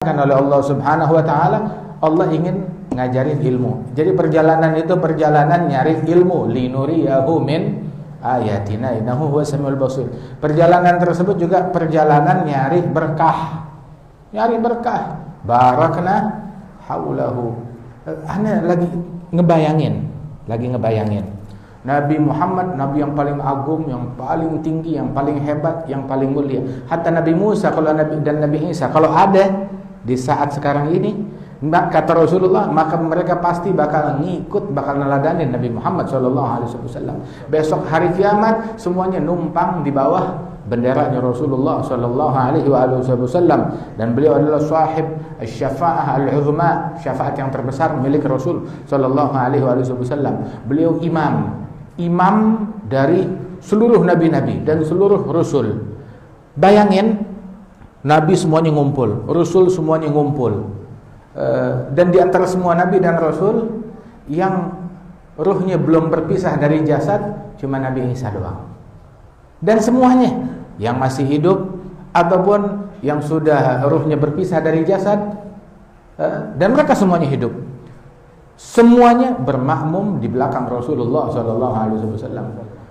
diperintahkan oleh Allah Subhanahu wa taala, Allah ingin ngajarin ilmu. Jadi perjalanan itu perjalanan nyari ilmu, linuriyahu min ayatina innahu huwas samiul basir. Perjalanan tersebut juga perjalanan nyari berkah. Nyari berkah. Barakna haulahu. Ana lagi ngebayangin Nabi Muhammad, Nabi yang paling agung, yang paling tinggi, yang paling hebat, yang paling mulia. Hatta Nabi Musa dan Nabi Isa kalau ada di saat sekarang ini, kata Rasulullah, maka mereka pasti bakal ngikut, bakal neladanin Nabi Muhammad SAW. Besok hari kiamat semuanya numpang di bawah benderanya Rasulullah SAW, dan beliau adalah sahib syafa'ah al-uzma, syafaat yang terbesar milik Rasul SAW. Beliau imam dari seluruh nabi-nabi dan seluruh rasul. Bayangin, nabi semuanya ngumpul, rasul semuanya ngumpul, dan di antara semua nabi dan rasul yang ruhnya belum berpisah dari jasad cuma Nabi Isa doang. Dan semuanya yang masih hidup ataupun yang sudah ruhnya berpisah dari jasad, dan mereka semuanya hidup, semuanya bermakmum di belakang Rasulullah SAW.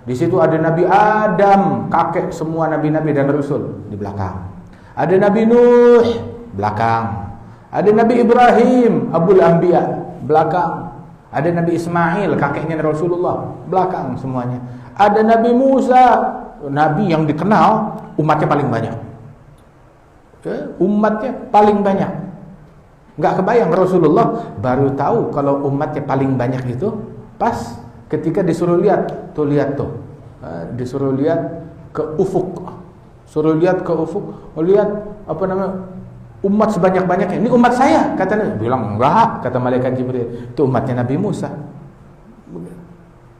Di situ ada Nabi Adam, kakek semua nabi-nabi dan rasul, di belakang. Ada Nabi Nuh, belakang. Ada Nabi Ibrahim, Abul Anbiya, belakang. Ada Nabi Ismail, kakeknya Rasulullah, belakang semuanya. Ada Nabi Musa, nabi yang dikenal umatnya paling banyak. Umatnya paling banyak. Nggak kebayang, Rasulullah baru tahu kalau umatnya paling banyak itu pas ketika disuruh lihat tuh, disuruh lihat ke ufuk, lihat apa namanya, umat sebanyak-banyaknya. Ini umat saya, katanya. Bilang enggak, kata malaikat Jibril, itu umatnya Nabi Musa.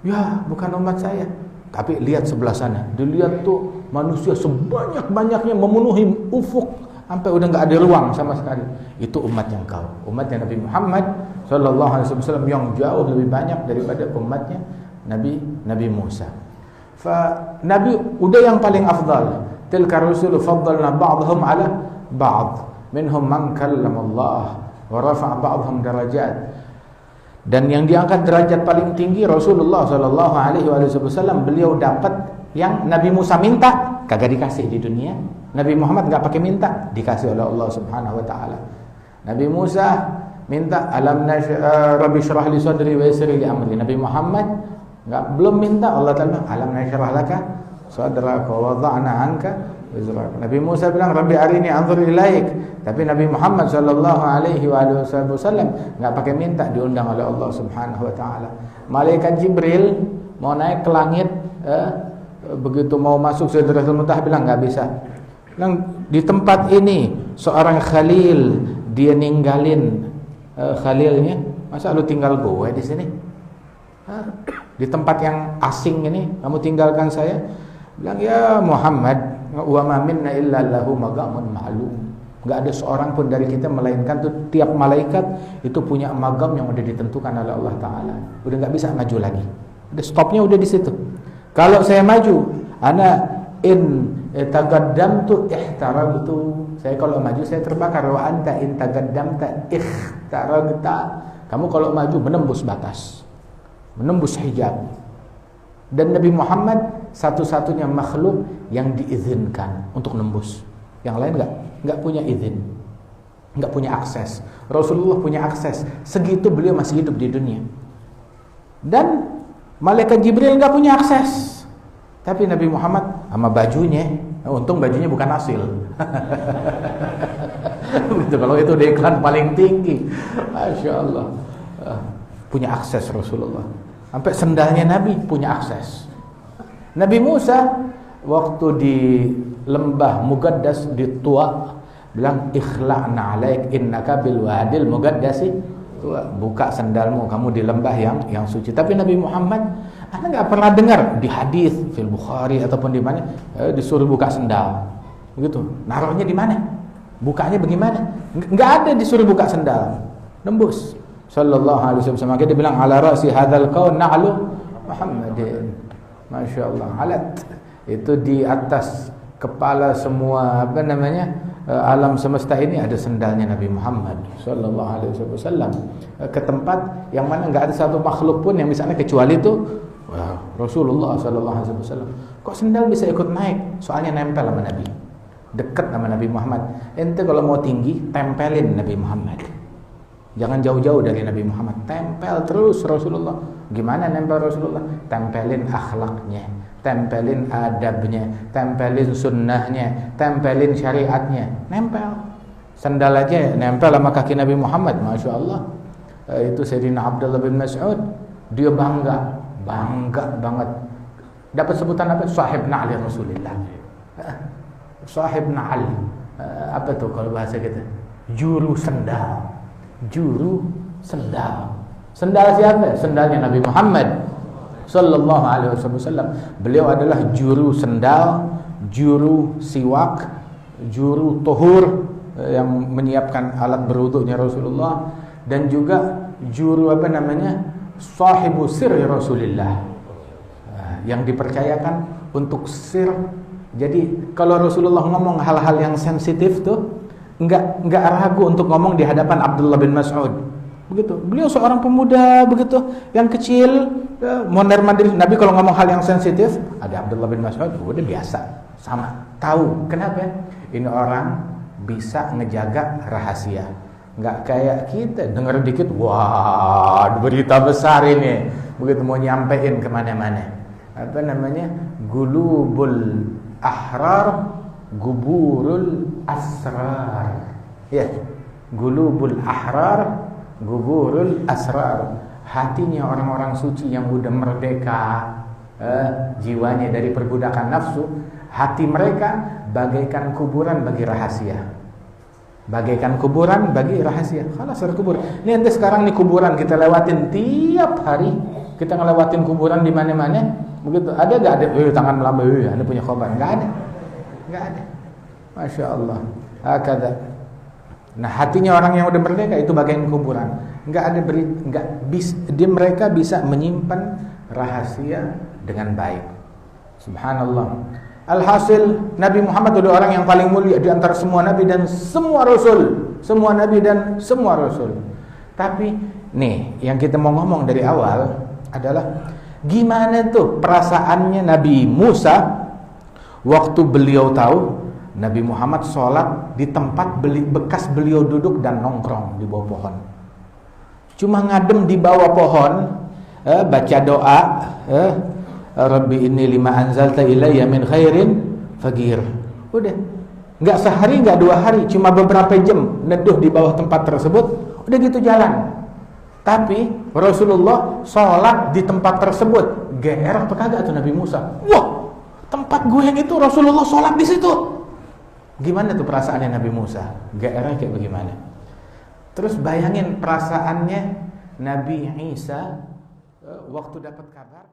Ya, bukan umat saya. Tapi lihat sebelah sana, dilihat tuh manusia sebanyak-banyaknya memenuhi ufuk sampai udah nggak ada ruang sama sekali. Itu umatnya engkau, umatnya Nabi Muhammad SAW, yang jauh lebih banyak daripada umatnya Nabi Musa. Nabi udah yang paling afdal. Tilka rusul faddalna ba'dhum ala ba'd. Minhum man kallamallah wa rafa'a ba'dhum darajat. Dan yang diangkat derajat paling tinggi Rasulullah SAW. Beliau dapat yang Nabi Musa minta, kagak dikasih di dunia. Nabi Muhammad nggak pakai minta, dikasih oleh Allah Subhanahu Wa Taala. Nabi Musa minta Rabbi syrah li sadri wa yassir li amri. Nabi Muhammad belum minta, Allah Taala alam nasyrah laka sadraka wa wada'na anka wizrak. Nabi Musa bilang Rabbi arini anzur ilaik. Tapi Nabi Muhammad SAW nggak pakai minta, diundang oleh Allah Subhanahu Wa Taala. Malaikat Jibril mau naik ke langit, begitu mau masuk Sidratul Muntaha bilang nggak bisa. Bilang di tempat ini seorang khalil, dia ninggalin khalilnya, masa lu tinggal gue di sini? Di tempat yang asing ini kamu tinggalkan saya? Bilang ya Muhammad, wa ma minna illa lahu maqamun ma'lum. Enggak ada seorang pun dari kita melainkan tuh tiap malaikat itu punya magam yang udah ditentukan oleh Allah Taala. Udah enggak bisa maju lagi. Udah stopnya udah di situ. Kalau saya maju, ana in taqaddamtu ihtarabtu. Saya kalau maju saya terbakar. Wa anta in taqaddamta ihtarabta. Kamu kalau maju menembus batas, menembus hijab. Dan Nabi Muhammad satu-satunya makhluk yang diizinkan untuk nembus. Yang lain enggak punya izin, enggak punya akses. Rasulullah punya akses. Segitu beliau masih hidup di dunia. Dan malaikat Jibril enggak punya akses. Tapi Nabi Muhammad sama bajunya, untung bajunya bukan asil. Begitu, kalau itu dia iklan paling tinggi. Masya Allah. Punya akses Rasulullah. Sampai sendalnya Nabi punya akses. Nabi Musa waktu di lembah Mugaddas di Tua bilang ikhla'na alaik innaka bil wadil mugaddasi Tua, buka sendalmu, kamu di lembah yang suci. Tapi Nabi Muhammad Anda enggak pernah dengar di hadis fil Bukhari ataupun di mana disuruh buka sendal. Begitu. Naruhnya di mana? Bukanya bagaimana? Enggak ada disuruh buka sendal. Nembus. Sallallahu alaihi wasallam. Maka dia bilang ala ra'si hadzal qaun na'lu Muhammadin. Masya Allah. Alat itu di atas kepala semua alam semesta ini ada sendalnya Nabi Muhammad sallallahu alaihi wasallam, ke tempat yang mana enggak ada satu makhluk pun yang misalnya kecuali itu Rasulullah sallallahu alaihi wasallam. Kok sendal bisa ikut naik? Soalnya nempel sama Nabi, dekat sama Nabi Muhammad. Ente kalau mau tinggi, tempelin Nabi Muhammad, jangan jauh-jauh dari Nabi Muhammad, tempel terus Rasulullah. Gimana nempel Rasulullah? Tempelin akhlaknya, tempelin adabnya, tempelin sunnahnya, tempelin syariatnya, nempel. Sandal aja nempel sama kaki Nabi Muhammad, Masya Allah. Itu Sayyidina Abdullah bin Mas'ud, dia bangga banget. Dapat sebutan apa? Sahib na'li Rasulillah. Sahib na'al. Apa tuh kalau bahasa kita? Juru sendal. Juru sendal. Sendal siapa? Sendalnya Nabi Muhammad sallallahu alaihi wasallam. Beliau adalah juru sendal, juru siwak, juru tuhur, yang menyiapkan alat berwuduknya Rasulullah, dan juga juru sahibu sirri Rasulillah, yang dipercayakan untuk sir. Jadi kalau Rasulullah ngomong hal-hal yang sensitif tuh enggak ragu untuk ngomong di hadapan Abdullah bin Mas'ud. Begitu. Beliau seorang pemuda begitu, yang kecil, mondar-mandir. Nabi kalau ngomong hal yang sensitif, ada Abdullah bin Mas'ud, udah biasa, sama. Tahu kenapa? Ini orang bisa ngejaga rahasia. Enggak kayak kita, dengar dikit, wah, berita besar ini. Begitu mau nyampein kemana-mana. Gulubul ahrar, guburul asrar. Ya, gulubul ahrar, guburul asrar. Hatinya orang-orang suci yang udah merdeka, jiwanya dari perbudakan nafsu, hati mereka bagaikan kuburan bagi rahasia. Bagaikan kuburan bagi rahasia. Khalas kubur. Ini ente sekarang nih kuburan kita lewatin tiap hari. Kita ngelewatin kuburan di mana-mana. Begitu. Ada enggak ada tangan melambai, Anda punya khobar? Enggak ada. Enggak ada. Masya Allah. Hakada. Nah, hatinya orang yang udah merdeka itu bagian kuburan. Mereka bisa menyimpan rahasia dengan baik. Subhanallah. Alhasil Nabi Muhammad adalah orang yang paling mulia di antara semua nabi dan semua rasul. Semua nabi dan semua rasul. Tapi nih, yang kita mau ngomong dari awal adalah gimana tuh perasaannya Nabi Musa waktu beliau tahu Nabi Muhammad sholat di tempat bekas beliau duduk dan nongkrong di bawah pohon. Cuma ngadem di bawah pohon, baca doa, Rabbi inni lima anzalta ilayya min khairin faqir. Udah, nggak sehari, nggak 2 hari, cuma beberapa jam neduh di bawah tempat tersebut, udah gitu jalan. Tapi Rasulullah sholat di tempat tersebut, GR apa kagak tuh Nabi Musa? Wah, tempat gue yang itu Rasulullah sholat di situ. Gimana tuh perasaannya Nabi Musa? GR kayak bagaimana? Terus bayangin perasaannya Nabi Isa waktu dapat kabar